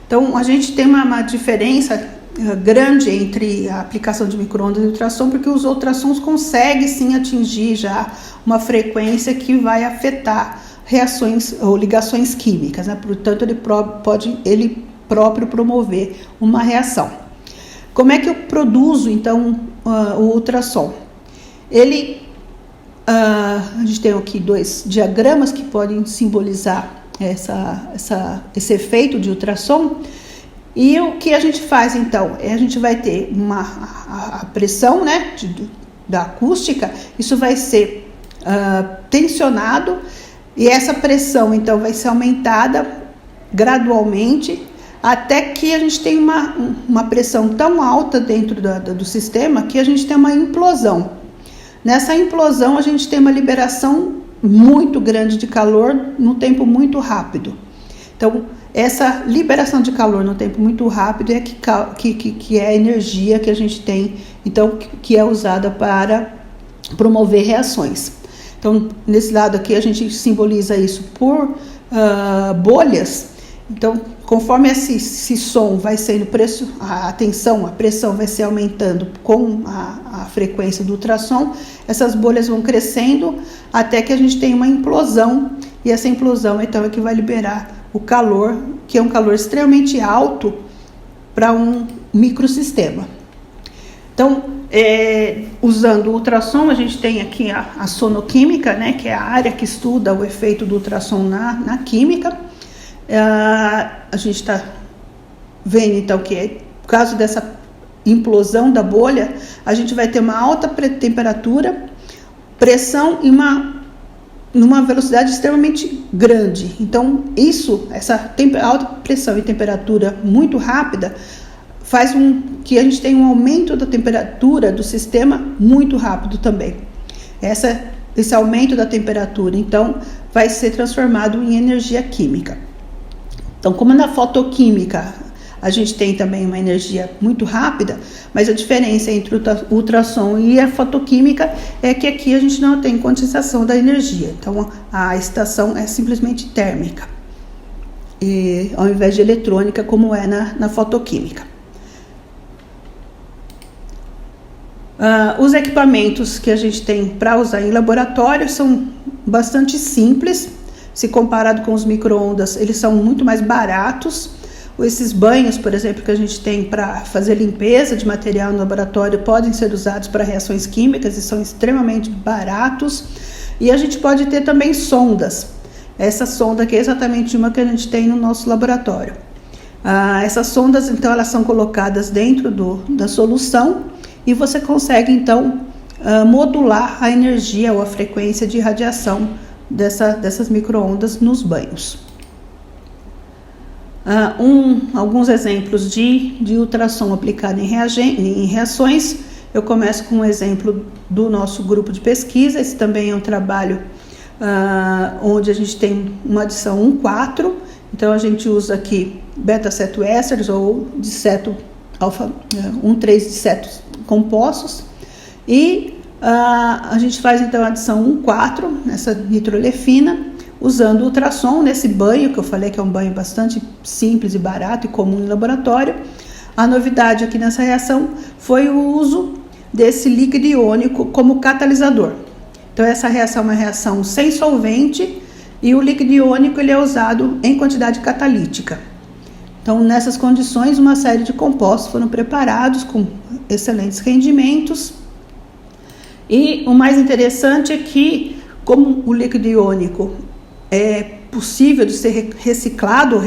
Então, a gente tem uma diferença grande entre a aplicação de micro-ondas e ultrassom, porque os ultrassons conseguem sim atingir já uma frequência que vai afetar reações ou ligações químicas, né? Portanto, ele próprio promover uma reação. Como é que eu produzo então o ultrassom? A gente tem aqui dois diagramas que podem simbolizar esse efeito de ultrassom. E o que a gente faz então? A gente vai ter a pressão, né, da acústica, isso vai ser tensionado, e essa pressão então vai ser aumentada gradualmente até que a gente tem uma pressão tão alta dentro do sistema que a gente tem uma implosão. Nessa implosão a gente tem uma liberação muito grande de calor num tempo muito rápido. Então, essa liberação de calor no tempo muito rápido é que é a energia que a gente tem, então, que é usada para promover reações. Então, nesse lado aqui, a gente simboliza isso por bolhas. Então, conforme esse som vai sendo a pressão vai se aumentando com a frequência do ultrassom, essas bolhas vão crescendo até que a gente tem uma implosão, e essa implosão, então, é que vai liberar o calor, que é um calor extremamente alto para um microsistema. Então, usando o ultrassom, a gente tem aqui a sonoquímica, né, que é a área que estuda o efeito do ultrassom na química. A gente está vendo, então, que por causa dessa implosão da bolha, a gente vai ter uma alta temperatura, pressão e numa velocidade extremamente grande. Então, essa alta pressão e temperatura muito rápida faz que a gente tenha um aumento da temperatura do sistema muito rápido também. Esse aumento da temperatura, então, vai ser transformado em energia química. Então, como na fotoquímica a gente tem também uma energia muito rápida, mas a diferença entre o ultrassom e a fotoquímica é que aqui a gente não tem condensação da energia. Então, a excitação é simplesmente térmica, ao invés de eletrônica, como é na fotoquímica. Os equipamentos que a gente tem para usar em laboratório são bastante simples. Se comparado com os micro-ondas, eles são muito mais baratos. Esses banhos, por exemplo, que a gente tem para fazer limpeza de material no laboratório podem ser usados para reações químicas e são extremamente baratos. E a gente pode ter também sondas. Essa sonda aqui é exatamente uma que a gente tem no nosso laboratório. Essas sondas, então, elas são colocadas dentro da solução e você consegue, então, modular a energia ou a frequência de radiação dessas micro-ondas nos banhos. Alguns exemplos de ultrassom aplicado em reações. Eu começo com um exemplo do nosso grupo de pesquisa. Esse também é um trabalho onde a gente tem uma adição 1,4. Então, a gente usa aqui beta-cetoésteres ou diceto alfa 1,3 dicetos compostos. E a gente faz então a adição 1,4 nessa nitrolefina, usando ultrassom nesse banho, que eu falei que é um banho bastante simples e barato e comum em laboratório. A novidade aqui nessa reação foi o uso desse líquido iônico como catalisador. Então essa reação é uma reação sem solvente e o líquido iônico ele é usado em quantidade catalítica. Então nessas condições uma série de compostos foram preparados com excelentes rendimentos. E o mais interessante é que, como o líquido iônico é possível de ser reciclado ou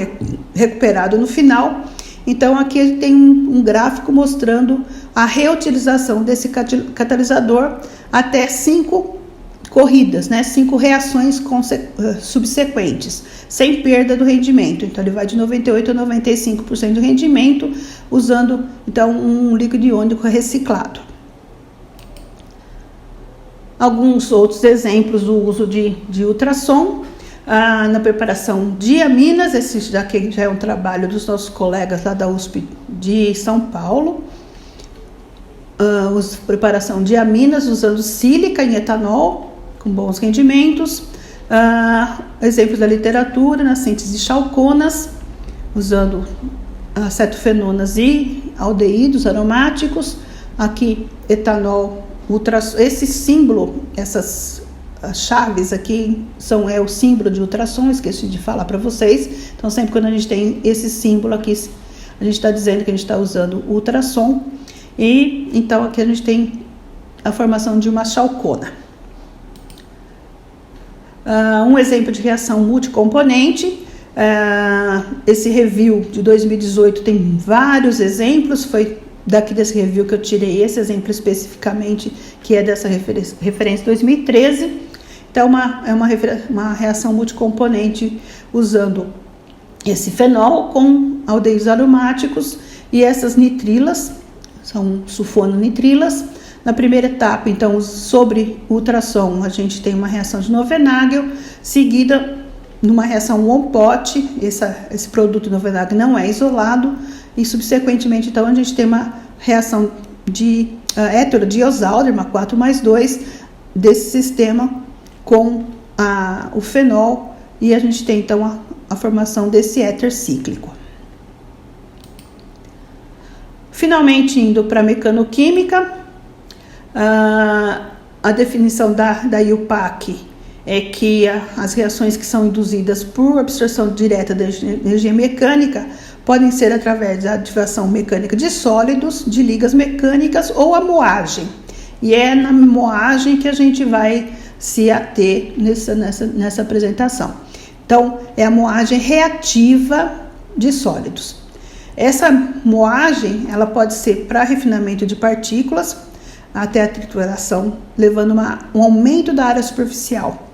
recuperado no final, então aqui tem um gráfico mostrando a reutilização desse catalisador até 5 corridas, 5 reações subsequentes, sem perda do rendimento. Então ele vai de 98% a 95% do rendimento, usando então um líquido iônico reciclado. Alguns outros exemplos do uso de ultrassom na preparação de aminas. Esse já é um trabalho dos nossos colegas lá da USP de São Paulo. Preparação de aminas usando sílica em etanol, com bons rendimentos. Exemplos da literatura, na síntese de chalconas, usando acetofenonas e aldeídos aromáticos. Aqui, etanol. Esse símbolo, essas chaves aqui é o símbolo de ultrassom, esqueci de falar para vocês. Então sempre quando a gente tem esse símbolo aqui, a gente está dizendo que a gente está usando ultrassom. E então aqui a gente tem a formação de uma chalcona. Um exemplo de reação multicomponente, esse review de 2018 tem vários exemplos, foi daqui desse review que eu tirei esse exemplo especificamente, que é dessa referência 2013. Então, é uma reação multicomponente usando esse fenol com aldeídos aromáticos e essas nitrilas, são sulfononitrilas. Na primeira etapa, então, sobre ultrassom, a gente tem uma reação de Novenagel, seguida numa reação one-pot. Esse produto Novenagel não é isolado. E, subsequentemente, então, a gente tem uma reação de heterodiosalderma 4+2 desse sistema com o fenol. E a gente tem, então, a formação desse éter cíclico. Finalmente, indo para a mecanoquímica, a definição da IUPAC é que as reações que são induzidas por absorção direta da energia mecânica podem ser através da ativação mecânica de sólidos, de ligas mecânicas ou a moagem. E é na moagem que a gente vai se ater nessa apresentação. Então, é a moagem reativa de sólidos. Essa moagem, ela pode ser para refinamento de partículas até a trituração, levando um aumento da área superficial.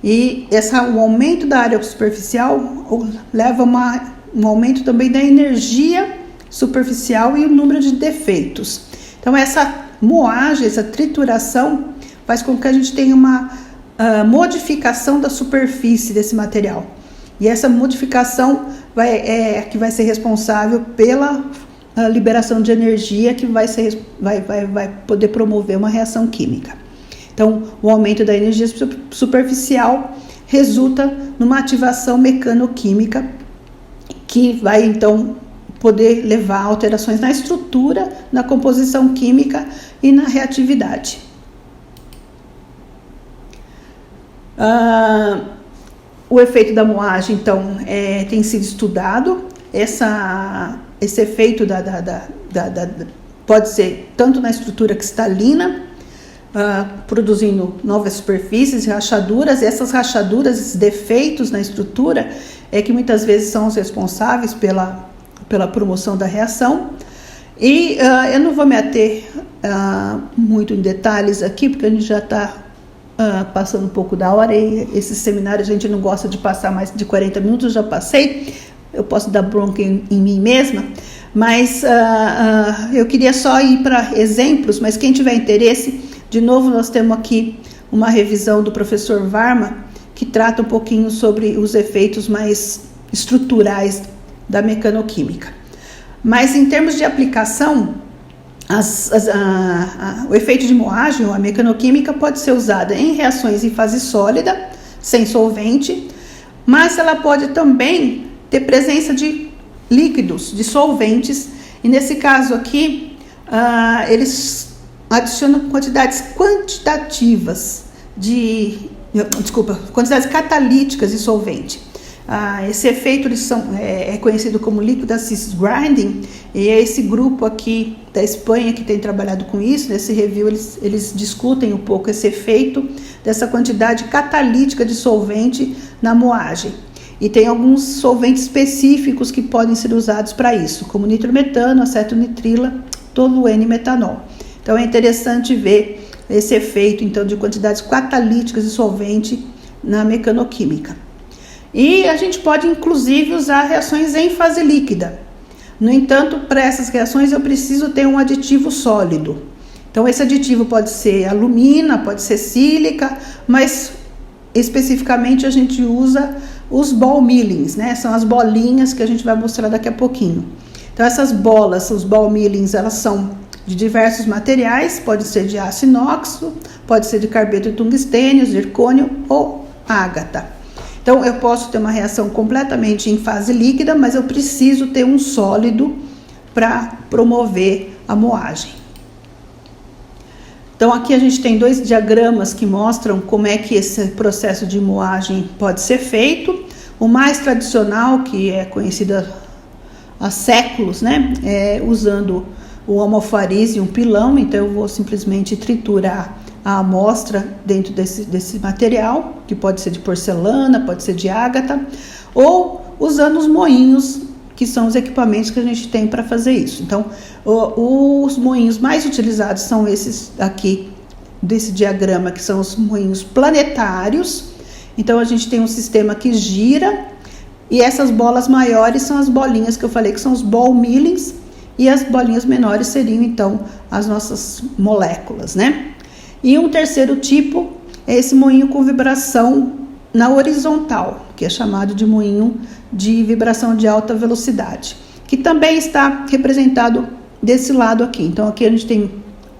E o aumento da área superficial leva um aumento também da energia superficial e o número de defeitos. Então, essa moagem, essa trituração, faz com que a gente tenha uma modificação da superfície desse material. E essa modificação que vai ser responsável pela liberação de energia que vai poder promover uma reação química. Então, o aumento da energia superficial resulta numa ativação mecanoquímica que vai, então, poder levar a alterações na estrutura, na composição química e na reatividade. O efeito da moagem, então, tem sido estudado. Esse efeito pode ser tanto na estrutura cristalina, produzindo novas superfícies e rachaduras. Essas rachaduras, esses defeitos na estrutura, que muitas vezes são os responsáveis pela promoção da reação. E eu não vou me ater muito em detalhes aqui, porque a gente já está passando um pouco da hora, e esse seminário a gente não gosta de passar mais de 40 minutos, eu já passei, eu posso dar bronca em mim mesma, mas eu queria só ir para exemplos, mas quem tiver interesse, de novo nós temos aqui uma revisão do professor Varma, que trata um pouquinho sobre os efeitos mais estruturais da mecanoquímica. Mas em termos de aplicação, o efeito de moagem ou a mecanoquímica pode ser usada em reações em fase sólida, sem solvente, mas ela pode também ter presença de líquidos, de solventes, e nesse caso aqui, eles adicionam quantidades quantidades catalíticas de solvente. Esse efeito é conhecido como liquid assist grinding, e é esse grupo aqui da Espanha que tem trabalhado com isso. Nesse review eles discutem um pouco esse efeito dessa quantidade catalítica de solvente na moagem. E tem alguns solventes específicos que podem ser usados para isso, como nitrometano, acetonitrila, toluene-metanol. Então é interessante ver esse efeito então de quantidades catalíticas de solvente na mecanoquímica. E a gente pode inclusive usar reações em fase líquida. No entanto, para essas reações eu preciso ter um aditivo sólido. Então esse aditivo pode ser alumina, pode ser sílica, mas especificamente a gente usa os ball millings, né? São as bolinhas que a gente vai mostrar daqui a pouquinho. Então essas bolas, os ball millings, elas são de diversos materiais, pode ser de aço inox, pode ser de carbeto de tungstênio, zircônio ou ágata. Então eu posso ter uma reação completamente em fase líquida, mas eu preciso ter um sólido para promover a moagem. Então aqui a gente tem 2 diagramas que mostram como é que esse processo de moagem pode ser feito. O mais tradicional, que é conhecido há séculos, né, é usando o almofariz e um pilão. Então eu vou simplesmente triturar a amostra dentro desse material, que pode ser de porcelana, pode ser de ágata, ou usando os moinhos, que são os equipamentos que a gente tem para fazer isso. Então, os moinhos mais utilizados são esses aqui, desse diagrama, que são os moinhos planetários. Então, a gente tem um sistema que gira, e essas bolas maiores são as bolinhas que eu falei, que são os ball millings, e as bolinhas menores seriam, então, as nossas moléculas, né? E um terceiro tipo é esse moinho com vibração na horizontal, que é chamado de moinho de vibração de alta velocidade, que também está representado desse lado aqui. Então aqui a gente tem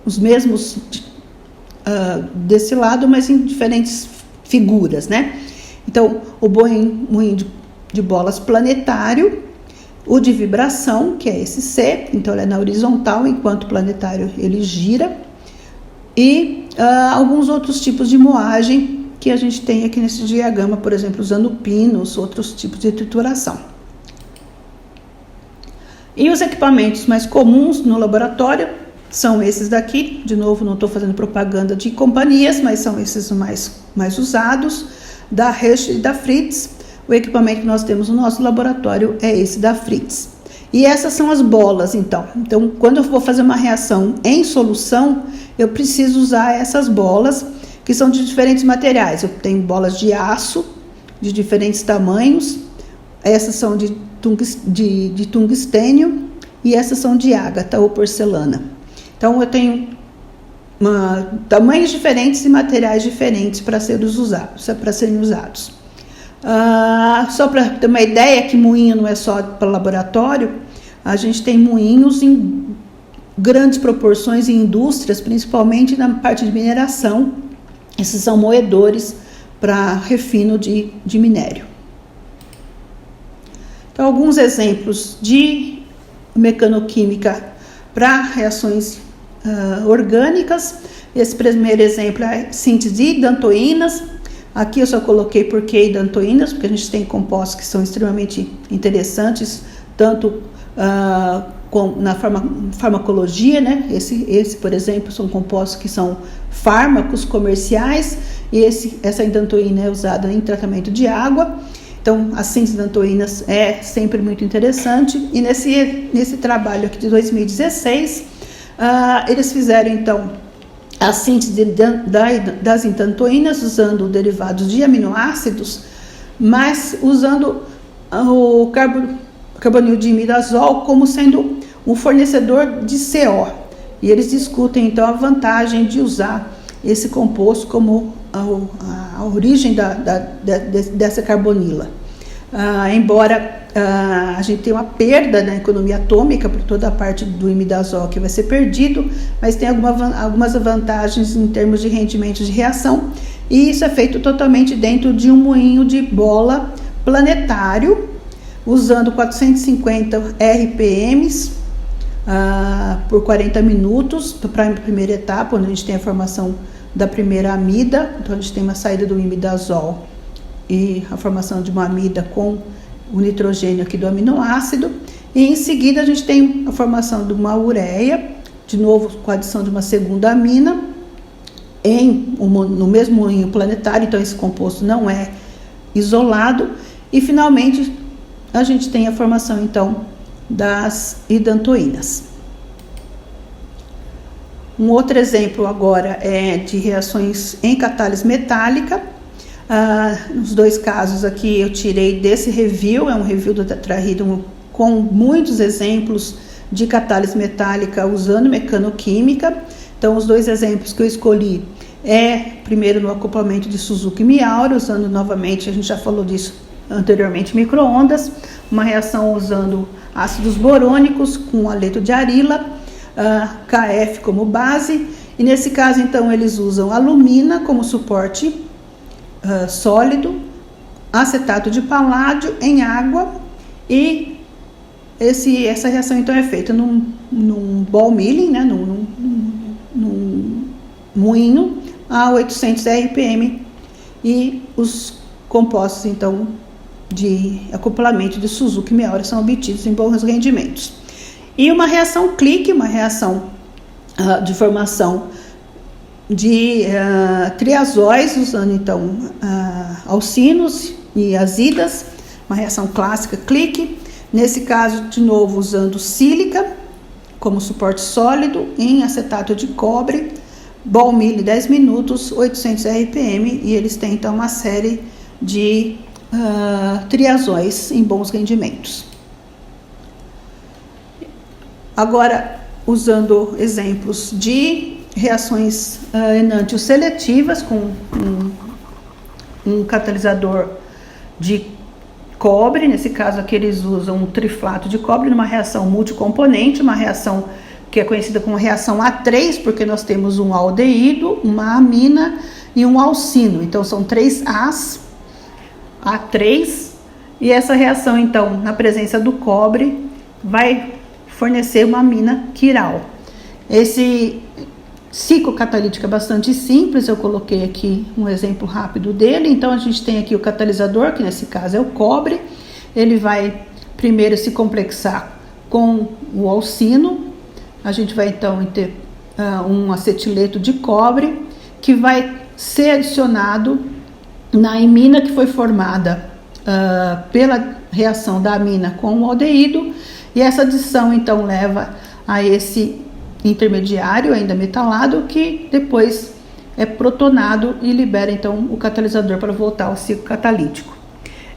os mesmos desse lado, mas em diferentes figuras, né? Então o moinho de bolas planetário, o de vibração, que é esse C, então ele é na horizontal, enquanto o planetário ele gira, e alguns outros tipos de moagem que a gente tem aqui nesse diagrama, por exemplo, usando pinos, outros tipos de trituração. E os equipamentos mais comuns no laboratório são esses daqui. De novo, não estou fazendo propaganda de companhias, mas são esses mais usados, da Rush e da Fritz. O equipamento que nós temos no nosso laboratório é esse da Fritz. E essas são as bolas, então. Então, quando eu vou fazer uma reação em solução, eu preciso usar essas bolas, que são de diferentes materiais. Eu tenho bolas de aço, de diferentes tamanhos. Essas são de tungstênio e essas são de ágata ou porcelana. Então, eu tenho tamanhos diferentes e materiais diferentes para serem usados. Só para ter uma ideia que moinho não é só para laboratório, a gente tem moinhos em grandes proporções em indústrias, principalmente na parte de mineração. Esses são moedores para refino de minério. Então, alguns exemplos de mecanoquímica para reações orgânicas. Esse primeiro exemplo é síntese de dantoínas. Aqui eu só coloquei por que dantoínas, porque a gente tem compostos que são extremamente interessantes, tanto na farmacologia, né? Esse, por exemplo, são compostos que são fármacos comerciais, e essa dantoína é usada em tratamento de água. Então, a síntese de dantoínas é sempre muito interessante. E nesse trabalho aqui de 2016, eles fizeram, então, a síntese das dantoínas usando derivados de aminoácidos, mas usando o carbonil de imidazol como sendo um fornecedor de CO. E eles discutem, então, a vantagem de usar esse composto como a origem dessa carbonila. Embora a gente tenha uma perda na economia atômica por toda a parte do imidazol que vai ser perdido, mas tem algumas vantagens em termos de rendimento de reação, e isso é feito totalmente dentro de um moinho de bola planetário, usando 450 RPMs por 40 minutos, para a primeira etapa, onde a gente tem a formação da primeira amida. Então a gente tem uma saída do imidazol e a formação de uma amida com o nitrogênio aqui do aminoácido, e em seguida a gente tem a formação de uma ureia, de novo com a adição de uma segunda amina no mesmo moinho planetário. Então esse composto não é isolado, e finalmente a gente tem a formação então das hidantoínas. Um outro exemplo agora é de reações em catálise metálica. Nos dois casos aqui eu tirei desse review, é um review do Tetrahedron com muitos exemplos de catálise metálica usando mecanoquímica. Então os dois exemplos que eu escolhi primeiro no acoplamento de Suzuki e Miyaura, usando novamente, a gente já falou disso anteriormente, micro-ondas, uma reação usando ácidos borônicos com aleto de arila, KF como base, e nesse caso então eles usam alumina como suporte sólido, acetato de paládio em água, e essa reação então é feita num ball milling, né, num moinho a 800 RPM, e os compostos então de acoplamento de Suzuki e Miyaura são obtidos em bons rendimentos. E uma reação clique, uma reação de formação de triazóis, usando então alcinos e azidas, uma reação clássica clique. Nesse caso, de novo, usando sílica como suporte sólido em acetato de cobre, ball milling 10 minutos, 800 RPM, e eles têm então uma série de triazóis em bons rendimentos. Agora, usando exemplos de reações enantioseletivas com um catalisador de cobre, nesse caso aqui eles usam um triflato de cobre numa reação multicomponente, uma reação que é conhecida como reação A3, porque nós temos um aldeído, uma amina e um alcino. Então são 3 As, A3, e essa reação então, na presença do cobre, vai fornecer uma amina quiral. Esse ciclo catalítico é bastante simples, eu coloquei aqui um exemplo rápido dele. Então a gente tem aqui o catalisador, que nesse caso é o cobre, ele vai primeiro se complexar com o alcino, a gente vai então ter um acetileto de cobre, que vai ser adicionado na imina que foi formada pela reação da amina com o aldeído, e essa adição então leva a esse intermediário ainda metalado, que depois é protonado e libera então o catalisador para voltar ao ciclo catalítico.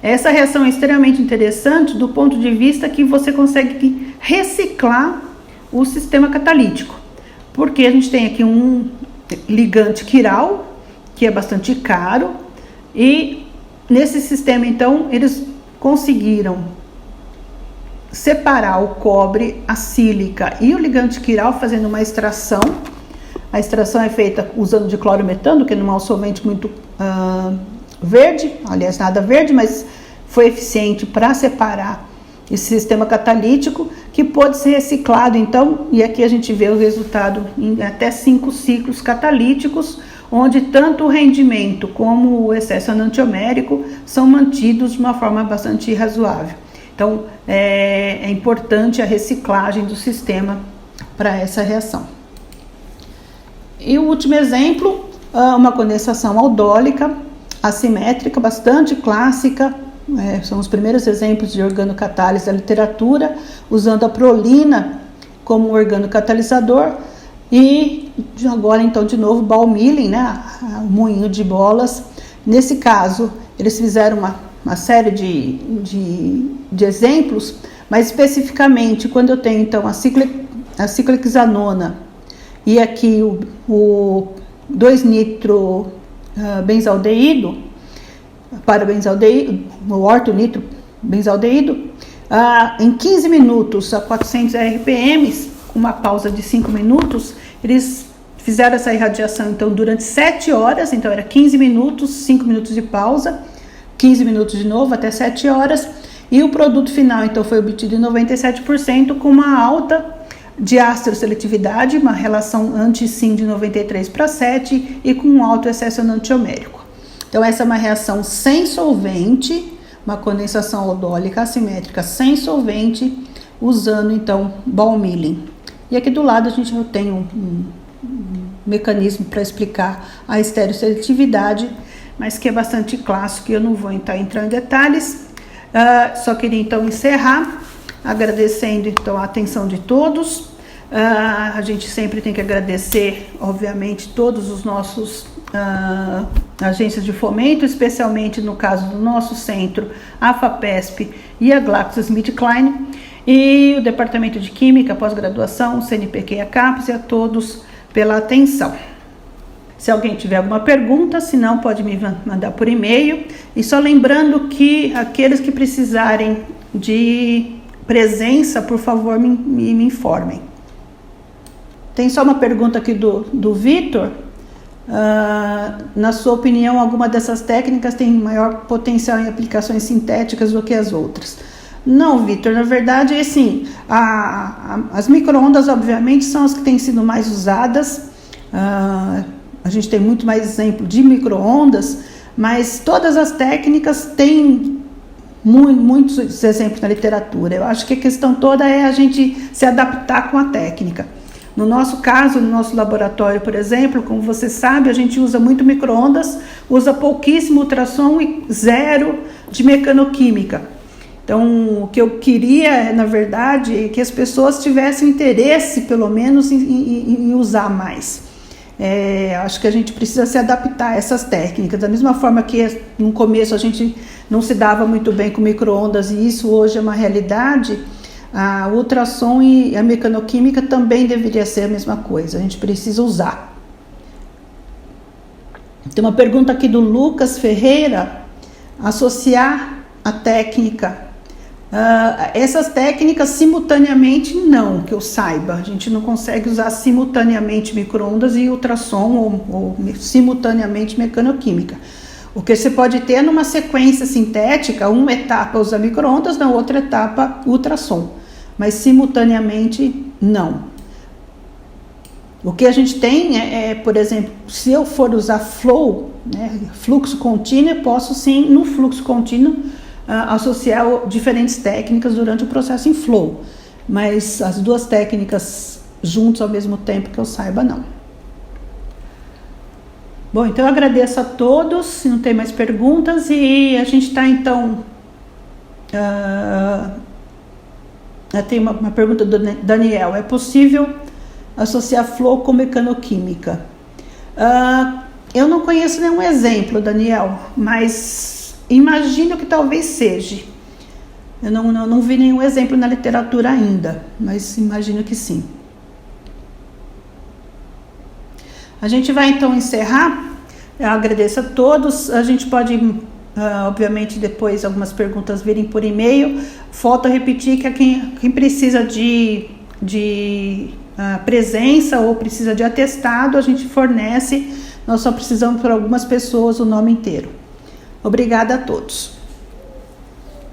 Essa reação é extremamente interessante do ponto de vista que você consegue reciclar o sistema catalítico, porque a gente tem aqui um ligante quiral, que é bastante caro, e nesse sistema então eles conseguiram separar o cobre, a sílica e o ligante quiral fazendo uma extração. A extração é feita usando diclorometano, que não é um solvente muito verde, aliás nada verde, mas foi eficiente para separar esse sistema catalítico, que pode ser reciclado então, e aqui a gente vê o resultado em até 5 ciclos catalíticos, onde tanto o rendimento como o excesso enantiomérico são mantidos de uma forma bastante razoável. Então, é importante a reciclagem do sistema para essa reação. E o último exemplo, uma condensação aldólica assimétrica, bastante clássica. São os primeiros exemplos de organocatálise da literatura, usando a prolina como organocatalisador. E agora, então, de novo, ball milling, né? O moinho de bolas. Nesse caso, eles fizeram uma série de exemplos, mas especificamente quando eu tenho então a ciclohexanona e aqui o 2-nitro-benzaldeído, para benzaldeído, o ortonitro-benzaldeído, em 15 minutos a 400 RPM, com uma pausa de 5 minutos, eles fizeram essa irradiação então durante 7 horas, então era 15 minutos, 5 minutos de pausa, 15 minutos de novo, até 7 horas. E o produto final, então, foi obtido em 97%, com uma alta de astroseletividade, uma relação anti-SIM de 93:7 e com um alto excesso enantiomérico. Então, essa é uma reação sem solvente, uma condensação aldólica assimétrica sem solvente, usando, então, ball milling. E aqui do lado a gente tem um mecanismo para explicar a estereoseletividade, mas que é bastante clássico e eu não vou entrar em detalhes. Só queria então encerrar agradecendo então a atenção de todos. A gente sempre tem que agradecer, obviamente, todos os nossos agências de fomento, especialmente no caso do nosso centro, a FAPESP e a GlaxoSmithKline, e o Departamento de Química, pós-graduação, o CNPq e a CAPES, e a todos pela atenção. Se alguém tiver alguma pergunta, se não, pode me mandar por e-mail. E só lembrando que aqueles que precisarem de presença, por favor, me informem. Tem só uma pergunta aqui do Vitor. Na sua opinião, alguma dessas técnicas tem maior potencial em aplicações sintéticas do que as outras? Não, Vitor, na verdade, assim, as micro-ondas, obviamente, são as que têm sido mais usadas. A gente tem muito mais exemplo de micro-ondas, mas todas as técnicas têm muitos exemplos na literatura. Eu acho que a questão toda é a gente se adaptar com a técnica. No nosso caso, no nosso laboratório, por exemplo, como você sabe, a gente usa muito micro-ondas, usa pouquíssimo ultrassom e zero de mecanoquímica. Então, o que eu queria, na verdade, é que as pessoas tivessem interesse, pelo menos, em usar mais. Acho que a gente precisa se adaptar a essas técnicas. Da mesma forma que no começo a gente não se dava muito bem com micro-ondas, e isso hoje é uma realidade, o ultrassom e a mecanoquímica também deveria ser a mesma coisa. A gente precisa usar. Tem uma pergunta aqui do Lucas Ferreira: associar a técnica. Essas técnicas simultaneamente não, que eu saiba. A gente não consegue usar simultaneamente micro-ondas e ultrassom ou simultaneamente mecanoquímica. O que você pode ter numa sequência sintética, uma etapa usa micro-ondas, na outra etapa ultrassom, mas simultaneamente não. O que a gente tem por exemplo, se eu for usar flow, fluxo contínuo, eu posso sim, no fluxo contínuo, associar diferentes técnicas durante o processo em flow, mas as duas técnicas juntas ao mesmo tempo que eu saiba, não. Bom, então eu agradeço a todos, se não tem mais perguntas, e a gente está então... tem uma pergunta do Daniel: é possível associar flow com mecanoquímica? Eu não conheço nenhum exemplo, Daniel, mas imagino que talvez seja. Eu não vi nenhum exemplo na literatura ainda, mas imagino que sim. A gente vai então encerrar. Eu agradeço a todos. A gente pode, obviamente, depois algumas perguntas virem por e-mail. Volto a repetir que quem precisa de presença ou precisa de atestado, a gente fornece. Nós só precisamos para algumas pessoas o nome inteiro. Obrigada a todos.